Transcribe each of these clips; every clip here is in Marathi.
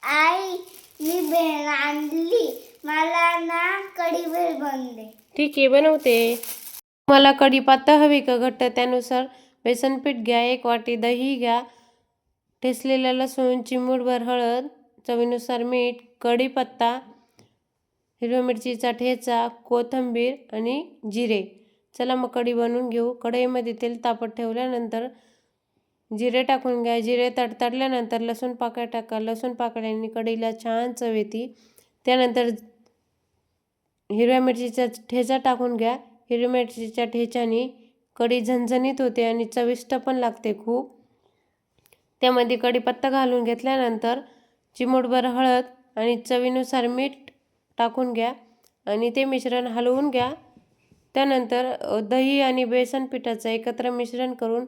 आई, मी भेळ आणली, मला ना कढी भेळ बनते. ठीक आहे, बनवते. मला कढी पातळ हवी का घट्ट, त्यानुसार बेसन पीठ घ्या, 1 वाटी दही घ्या, ठेचलेला लसूण, चिमूटभर हळद, चवीनुसार मीठ, कढीपत्ता, हिरव्या मिरचीचा ठेचा, कोथिंबीर आणि जिरे. चला मग कढी बनवून घेऊ. कढईमध्ये तेल तापत ठेवल्यानंतर जिरे टाकून घ्या. जिरे तडतडल्यानंतर लसूण पाकळ्या टाका. लसूण पाकळ्यांनी कढीला छान चव येते. त्यानंतर हिरव्या मिरचीचा ठेचा टाकून घ्या. हिरव्या मिरचीच्या ठेच्याने कढी झणझणीत होते आणि चविष्ट पण लागते खूप. त्यामध्ये कढीपत्ता घालून घेतल्यानंतर चिमूटभर हळद आणि चवीनुसार मीठ टाकून घ्या आणि ते मिश्रण हलवून घ्या. त्यानंतर दही आणि बेसन पिठाचं एकत्र मिश्रण करून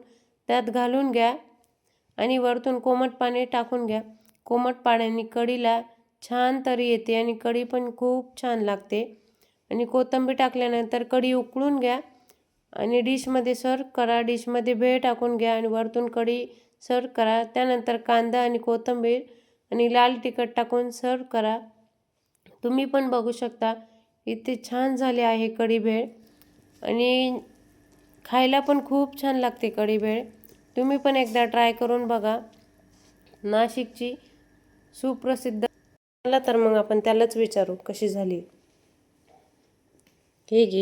त्यात घालून घ्या आणि वरतून कोमट पाणी टाकून घ्या. कोमट पाण्याने कढीला छान तरी येते आणि कढी पण खूप छान लागते. आणि कोथिंबीर टाकल्यानंतर कढी उकळून घ्या आणि डिशमध्ये सर्व करा. डिशमध्ये भेळ टाकून घ्या आणि वरतून कढी सर्व करा. त्यानंतर कांदा आणि कोथिंबीर आणि लाल तिखट टाकून सर्व करा. तुम्ही पण बघू शकता इथे छान झाले आहे कढी भेळ आणि खायला पण खूप छान लागते कढी भेळ. तुम्ही पण एकदा ट्राय करून बघा. नाशिकची सुप्रसिद्ध झाला तर मग आपण त्यालाच विचारू कशी झाली. हे घे.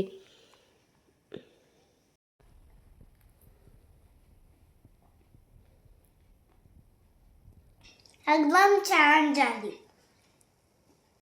एकदम छान झाली.